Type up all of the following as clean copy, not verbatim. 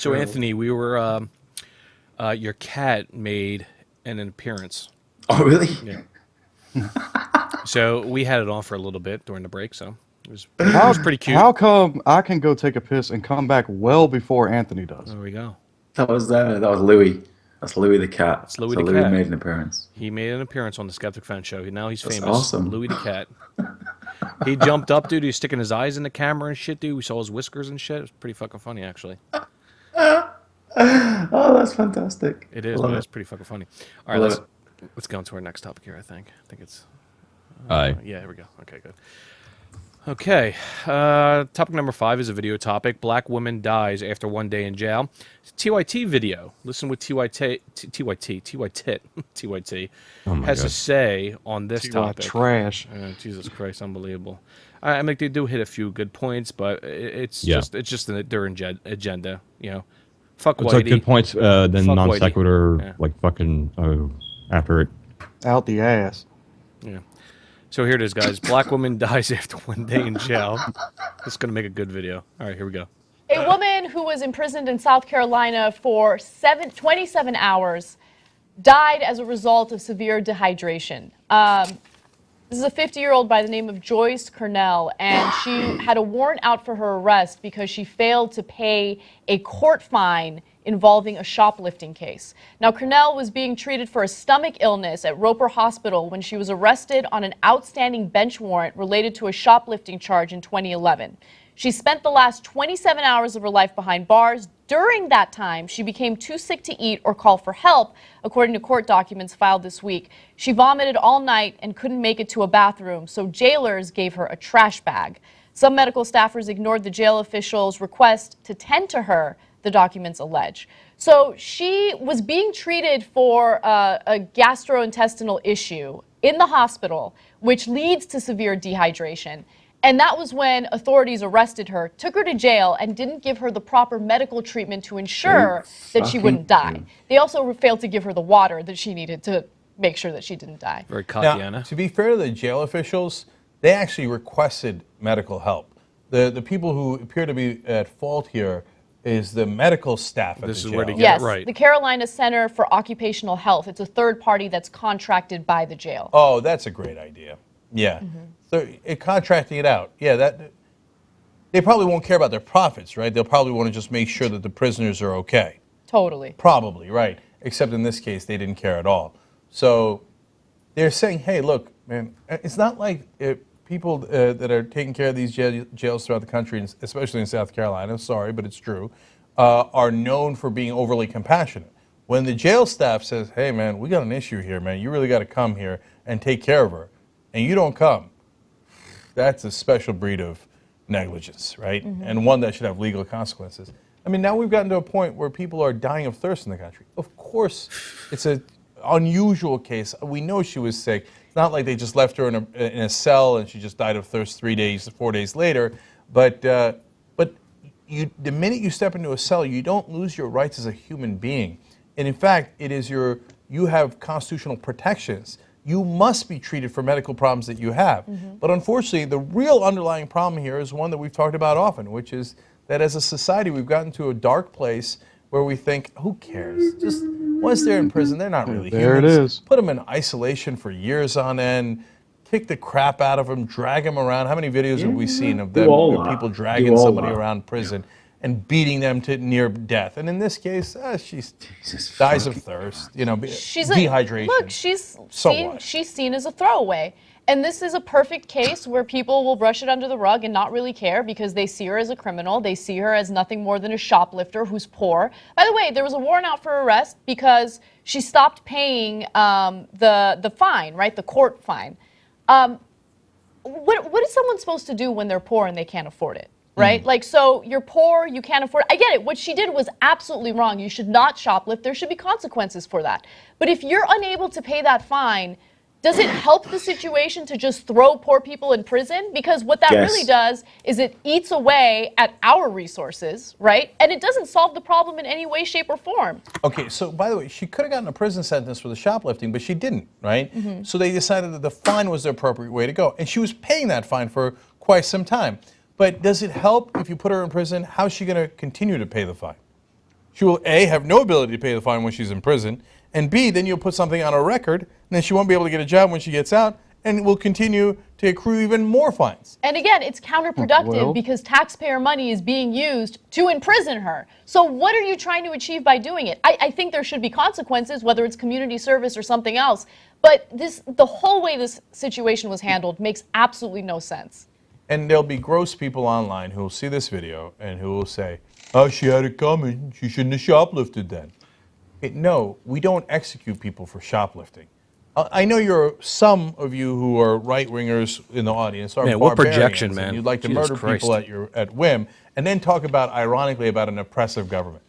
So Anthony, we were your cat made an appearance. Oh, really? Yeah. So we had it on for a little bit during the break, so it was pretty cute. How come I can go take a piss and come back well before Anthony does? There we go. That was Louis. That's Louis the cat. That's Louis so the Louis cat. made an appearance. He made an appearance on the Skeptic Fan Show. Now he's That's famous. awesome. Louis the cat. He jumped up, dude. He was sticking his eyes in the camera and shit, dude. We saw his whiskers and shit. It was pretty fucking funny, actually. Oh, that's fantastic. It is, man. It's pretty fucking funny. All right, let's go on to our next topic here, I think. I think it's... Aye. Yeah, here we go. Okay, good. Okay, topic number 5 is a video topic. Black woman dies after 1 day in jail. TYT video. Listen what TYT has to say on this topic. Trash. Jesus Christ, unbelievable. I mean, they do hit a few good points, but it's just their agenda. You know, fuck It's Whitey. like good points, then Fuck non Whitey. sequitur, Yeah. like fucking after it. Out the ass. Yeah. So here it is, guys. Black woman dies after 1 day in jail. This is going to make a good video. All right, here we go. A woman who was imprisoned in South Carolina for 27 hours died as a result of severe dehydration. This is a 50-year-old by the name of Joyce Cornell, and she had a warrant out for her arrest because she failed to pay a court fine involving a shoplifting case. Now, Cornell was being treated for a stomach illness at Roper Hospital when she was arrested on an outstanding bench warrant related to a shoplifting charge in 2011. She spent the last 27 hours of her life behind bars. During that time, she became too sick to eat or call for help, according to court documents filed this week. She vomited all night and couldn't make it to a bathroom, so jailers gave her a trash bag. Some medical staffers ignored the jail officials' request to tend to her, the documents allege. So she was being treated for a gastrointestinal issue in the hospital, which leads to severe dehydration. And that was when authorities arrested her, took her to jail, and didn't give her the proper medical treatment to ensure that she wouldn't die. They also failed to give her the water that she needed to make sure that she didn't die. Very cocky, Now, to be fair to the jail officials, they actually requested medical help. The people who appear to be at fault here is the medical staff at the jail. This is where to get Yes, it right. the Carolina Center for Occupational Health. It's a third party that's contracted by the jail. Oh, that's a great idea. Yeah. So contracting it out. Yeah, they probably won't care about their profits, right? They'll probably want to just make sure that the prisoners are okay. Totally. Probably, right. Except in this case, they didn't care at all. So they're saying, hey, look, man, it's not like people that are taking care of these jails throughout the country, especially in South Carolina, sorry, but it's true, are known for being overly compassionate. When the jail staff says, hey, man, we got an issue here, man, you really got to come here and take care of her, and you don't come, that's a special breed of negligence, right? And one that should have legal consequences. I mean, now we've gotten to a point where people are dying of thirst in the country. Of course, it's an unusual case. We know she was sick. It's not like they just left her in a cell and she just died of thirst 4 days later. But the minute you step into a cell, you don't lose your rights as a human being. And in fact, it is you have constitutional protections. You must be treated for medical problems that you have. But unfortunately, the real underlying problem here is one that we've talked about often, which is that as a society, we've gotten to a dark place where we think, who cares? Just once they're in prison, they're not really There humans. it is. Put them in isolation for years on end, kick the crap out of them, drag them around. How many videos have we seen of them, of people dragging somebody around prison and beating them to near death? And in this case, she dies of thirst, She's dehydration. Look, she's seen as a throwaway. And this is a perfect case where people will brush it under the rug and not really care because they see her as a criminal. They see her as nothing more than a shoplifter who's poor. By the way, there was a warrant out for arrest because she stopped paying the fine, right? The court fine. What is someone supposed to do when they're poor and they can't afford it? Right? Like, so you're poor, you can't afford it. I get it. What she did was absolutely wrong. You should not shoplift. There should be consequences for that. But if you're unable to pay that fine, does it help the situation to just throw poor people in prison? Because what that really does is it eats away at our resources, right? And it doesn't solve the problem in any way, shape, or form. Okay, so by the way, she could have gotten a prison sentence for the shoplifting, but she didn't, right? So they decided that the fine was the appropriate way to go. And she was paying that fine for quite some time. But does it help if you put her in prison? How's she going to continue to pay the fine? she will A, have no ability to pay the fine when she's in prison, and B, then you'll put something on her record, and then she won't be able to get a job when she gets out, and will continue to accrue even more fines. And again, it's counterproductive Well- because taxpayer money is being used to imprison her. So what are you trying to achieve by doing it? I think there should be consequences, whether it's community service or something else. But the whole way this situation was handled makes absolutely no sense. And there'll be gross people online who will see this video and who will say, oh, she had it coming. She shouldn't have shoplifted then. No, we don't execute people for shoplifting. I know some of you who are right-wingers in the audience are Man, what barbarians, projection, and man. you'd like to Jesus murder Christ. people at whim, and then talk ironically about an oppressive government.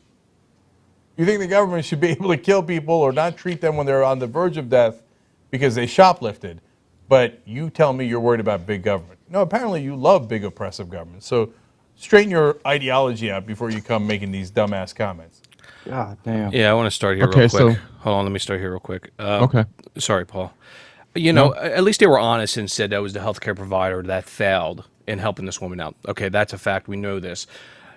You think the government should be able to kill people or not treat them when they're on the verge of death because they shoplifted, but you tell me you're worried about big government. No, apparently you love big oppressive government. So straighten your ideology out before you come making these dumbass comments. God damn. Yeah, I want to start here Okay, real quick. so- Hold on, let me start here real quick. Okay. Sorry, Paul. You know, at least they were honest and said that was the healthcare provider that failed in helping this woman out. Okay, that's a fact. We know this.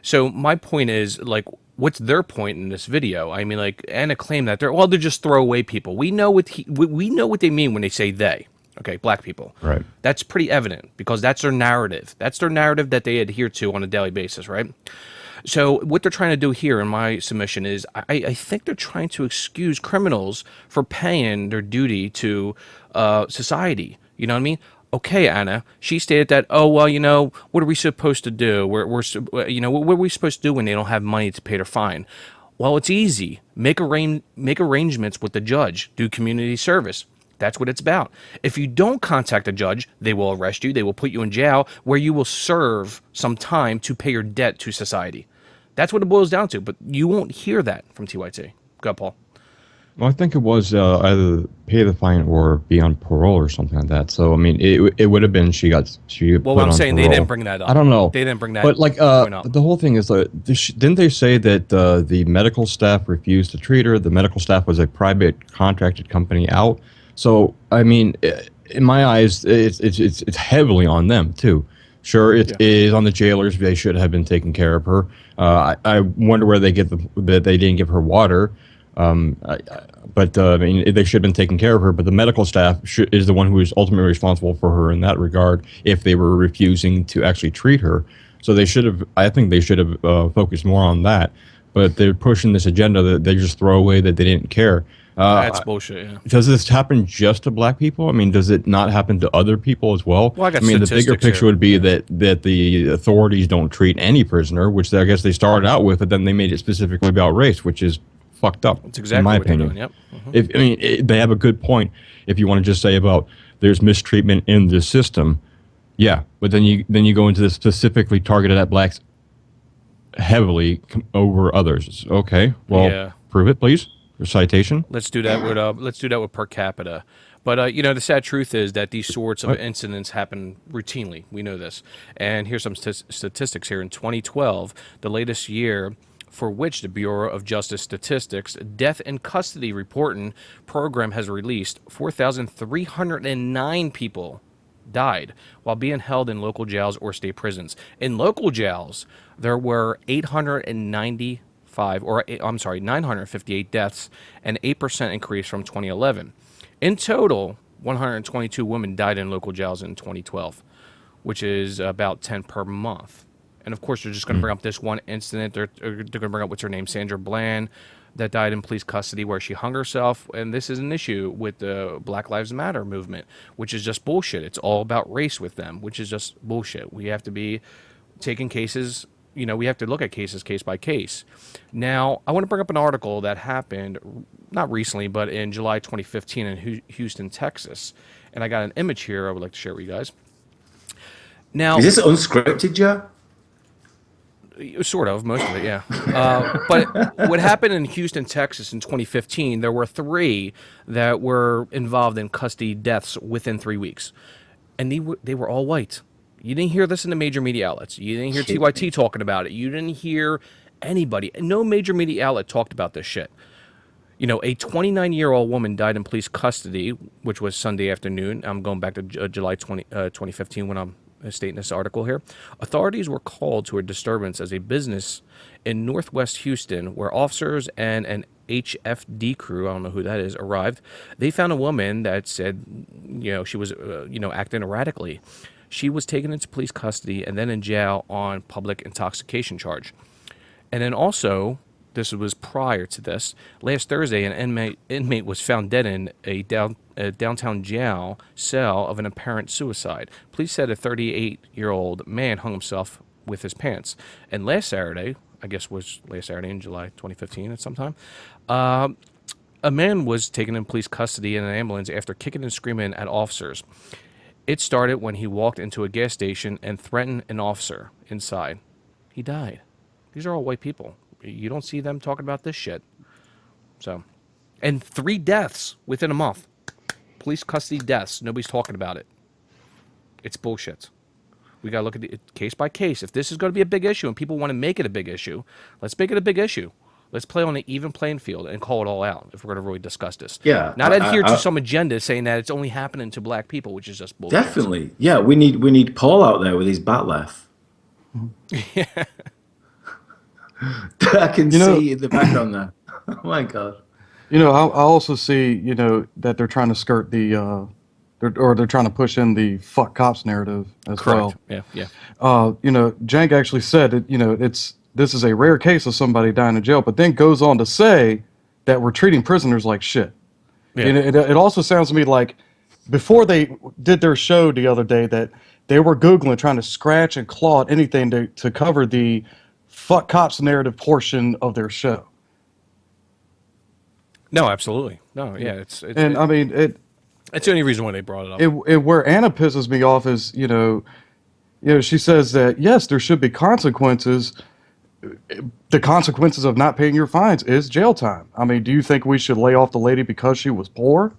So my point is, like, what's their point in this video? I mean, like, Anna claimed that they're just throwaway people. We know we know what they mean when they say they. Okay, black people. Right. That's pretty evident because that's their narrative. That's their narrative that they adhere to on a daily basis, right? So what they're trying to do here in my submission is I think they're trying to excuse criminals for paying their duty to society. You know what I mean? Okay, Anna, she stated that, oh, well, you know, what are we supposed to do? You know, what are we supposed to do when they don't have money to pay their fine? Well, it's easy. Make arrangements with the judge. Do community service. That's what it's about. If you don't contact a judge, they will arrest you. They will put you in jail where you will serve some time to pay your debt to society. That's what it boils down to. But you won't hear that from TYT. Go ahead, Paul. Well, I think it was either pay the fine or be on parole or something like that. So I mean, it would have been she Well, put I'm on saying they parole. didn't bring that up. I don't know. They didn't bring that. But like point up. the whole thing is didn't they say that the medical staff refused to treat her? The medical staff was a private contracted company out. So I mean, in my eyes, it's heavily on them too. Sure, it is on the jailers. They should have been taking care of her. I wonder where they get that they didn't give her water. I mean, they should have been taking care of her. But the medical staff is the one who is ultimately responsible for her in that regard. If they were refusing to actually treat her, so they should have. I think they should have focused more on that. But they're pushing this agenda that they just throw away that they didn't care. That's bullshit, yeah. Does this happen just to black people? I mean, does it not happen to other people as well? Well, I got mean, the bigger statistics picture here. would be that the authorities don't treat any prisoner, which I guess they started out with, but then they made it specifically about race, which is fucked up. That's exactly in my what they're opinion. doing, yep. They have a good point. If you want to just say about there's mistreatment in the system, yeah, but then you go into this specifically targeted at blacks heavily over others. Okay, well, Yeah. prove it, please. Your citation. Let's do that with per capita. But you know, the sad truth is that these sorts of incidents happen routinely. We know this. And here's some statistics here. In 2012, the latest year for which the Bureau of Justice Statistics Death in Custody Reporting Program has released, 4,309 people died while being held in local jails or state prisons. In local jails, there were 958 deaths, an 8% increase from 2011. In total, 122 women died in local jails in 2012, which is about 10 per month. And of course, they're just going to bring up this one incident. They're going to bring up, what's her name, Sandra Bland, that died in police custody where she hung herself. And this is an issue with the Black Lives Matter movement, which is just bullshit. It's all about race with them, which is just bullshit. We have to be taking cases, you know, we have to look at cases case by case. Now, I want to bring up an article that happened, not recently, but in July 2015 in Houston, Texas. And I got an image here I would like to share with you guys. Now, Is this unscripted, Joe? sort of, most of it, yeah. But what happened in Houston, Texas in 2015, there were 3 that were involved in custody deaths within 3 weeks. And they were all white. You didn't hear this in the major media outlets. You didn't hear TYT talking about it. You didn't hear anybody. No major media outlet talked about this shit. You know, a 29-year-old woman died in police custody, which was Sunday afternoon. I'm going back to July 2015 when I'm state in this article here. Authorities were called to a disturbance as a business in northwest Houston where officers and an HFD crew, I don't know who that is, arrived. They found a woman that said, she was, acting erratically. She was taken into police custody and then in jail on public intoxication charge. And then also, this was prior to this, last Thursday, an inmate was found dead in a downtown jail cell of an apparent suicide. Police said a 38-year-old man hung himself with his pants. And last Saturday, I guess was last Saturday in July 2015 at some time, a man was taken in police custody in an ambulance after kicking and screaming at officers. It started when he walked into a gas station and threatened an officer inside. He died. These are all white people. You don't see them talking about this shit. So, and 3 deaths within a month. Police custody deaths. Nobody's talking about it. It's bullshit. We got to look at it case by case. If this is going to be a big issue and people want to make it a big issue, let's make it a big issue. Let's play on an even playing field and call it all out if we're going to really discuss this. Yeah, Not adhere to some agenda saying that it's only happening to black people, which is just bullshit. Definitely. Yeah, we need Paul out there with his bat left. Yeah. I can see in the background there. Oh my god. I also see, that they're trying to skirt the, they're trying to push in the fuck cops narrative as well. Yeah, yeah. Jank actually said that, this is a rare case of somebody dying in jail, but then goes on to say that we're treating prisoners like shit. Yeah. And it also sounds to me like before they did their show the other day that they were Googling, trying to scratch and claw at anything to cover the fuck cops narrative portion of their show. No, absolutely. No, yeah. It's I mean, it's the only reason why they brought it up. Where Anna pisses me off is, she says that, yes, there should be consequences. The consequences of not paying your fines is jail time. I mean, do you think we should lay off the lady because she was poor?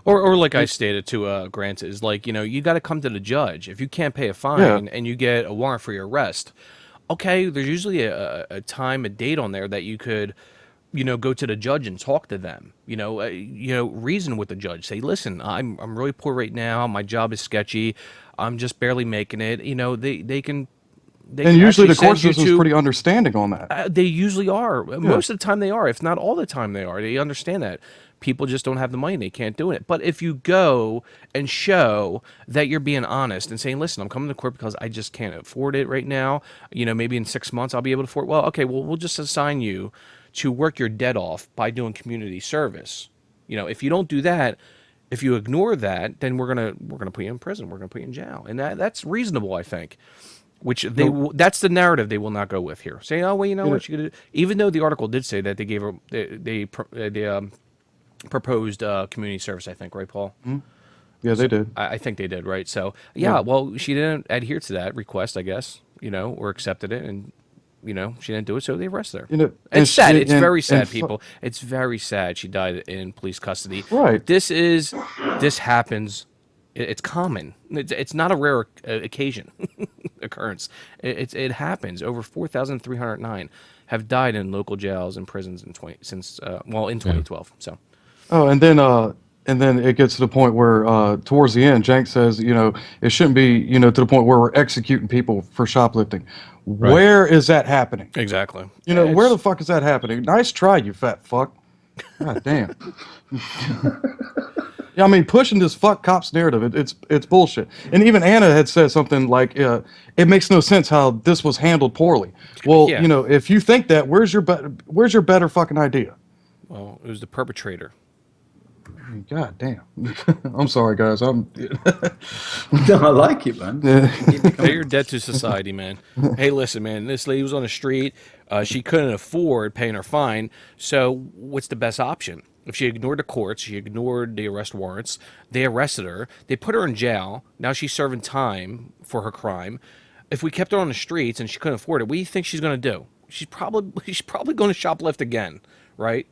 Or like I stated to Grant, is like, you got to come to the judge. If you can't pay a fine and you get a warrant for your arrest, okay, there's usually a time, a date on there that you could, go to the judge and talk to them. Reason with the judge. Say, listen, I'm really poor right now. My job is sketchy. I'm just barely making it. They can. And usually the court system is pretty understanding on that. They usually are. Most of the time they are. If not all the time they are. They understand that. People just don't have the money. They can't do it. But if you go and show that you're being honest and saying, listen, I'm coming to court because I just can't afford it right now. Maybe in 6 months I'll be able to afford it. Well, okay, we'll just assign you to work your debt off by doing community service. If you don't do that, if you ignore that, then we're gonna put you in prison. We're gonna put you in jail. And that's reasonable, I think. Which that's the narrative they will not go with here. Saying, oh, well, what you could do. Even though the article did say that they gave her, they proposed community service, I think, right, Paul? Mm-hmm. Yeah, they did. I think they did, right? So, well, she didn't adhere to that request, I guess, or accepted it, and, she didn't do it, so they arrested her. It's sad. It's very sad, people. It's very sad she died in police custody. Right. This happens. It's common. It's not a rare occasion, occurrence. It happens. Over 4,309 have died in local jails and prisons in 2012. So. Oh, and then it gets to the point where towards the end, Jank says, it shouldn't be, to the point where we're executing people for shoplifting. Right. Where is that happening? Exactly. Where the fuck is that happening? Nice try, you fat fuck. God damn. Yeah, I mean, pushing this fuck cops narrative, it's bullshit. And even Anna had said something like, it makes no sense how this was handled poorly. Well, if you think that, where's your better fucking idea? Well, it was the perpetrator. God damn. I'm sorry, guys. No, I like it, man. Pay your debt to society, man. Hey, listen, man. This lady was on the street. She couldn't afford paying her fine. So what's the best option? If she ignored the courts, she ignored the arrest warrants, they arrested her, they put her in jail, now she's serving time for her crime. If we kept her on the streets and she couldn't afford it, what do you think she's going to do? She's probably going to shoplift again, right?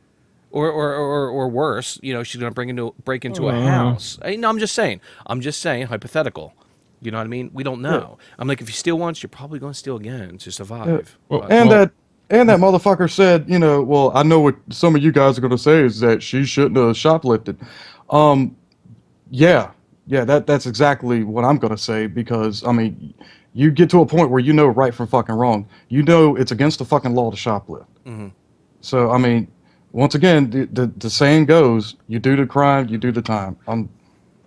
Or worse, she's going to break into a house. No, I'm just saying, hypothetical. You know what I mean? We don't know. Yeah. I'm like, if you steal once, you're probably going to steal again to survive. Yeah. And that motherfucker said, well, I know what some of you guys are going to say is that she shouldn't have shoplifted. Yeah, Yeah, that's exactly what I'm going to say because, I mean, you get to a point where you know right from fucking wrong. You know it's against the fucking law to shoplift. So, I mean, once again, the saying goes, you do the crime, you do the time.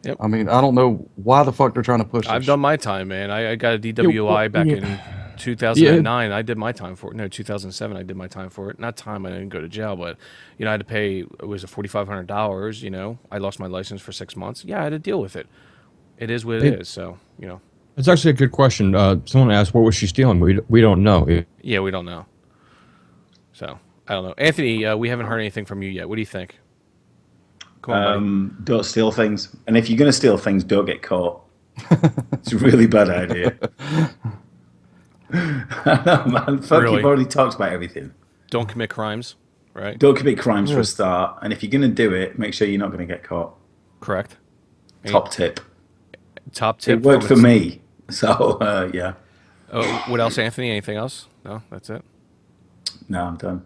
Yep. I mean, I don't know why the fuck they're trying to push I've this done shit. my time, man. I got a DWI back in 2009. I did my time for it. No, 2007. I did my time for it. Not time. I didn't go to jail, but I had to pay. It was $4,500. I lost my license for 6 months. Yeah, I had to deal with it. It is what it is. So It's actually a good question. Someone asked, what was she stealing? We don't know. yeah, we don't know. So I don't know, Anthony. We haven't heard anything from you yet. What do you think? Come on, buddy. Don't steal things. And if you're going to steal things, don't get caught. It's a really bad idea. I know, man. Fuck, Really? you've already talked about everything. Don't commit crimes, right? Don't commit crimes for a start. And if you're going to do it, make sure you're not going to get caught. Correct. Top tip. Top tip. It worked for me. So, yeah. Oh, what else, Anthony? Anything else? No, that's it. No, I'm done.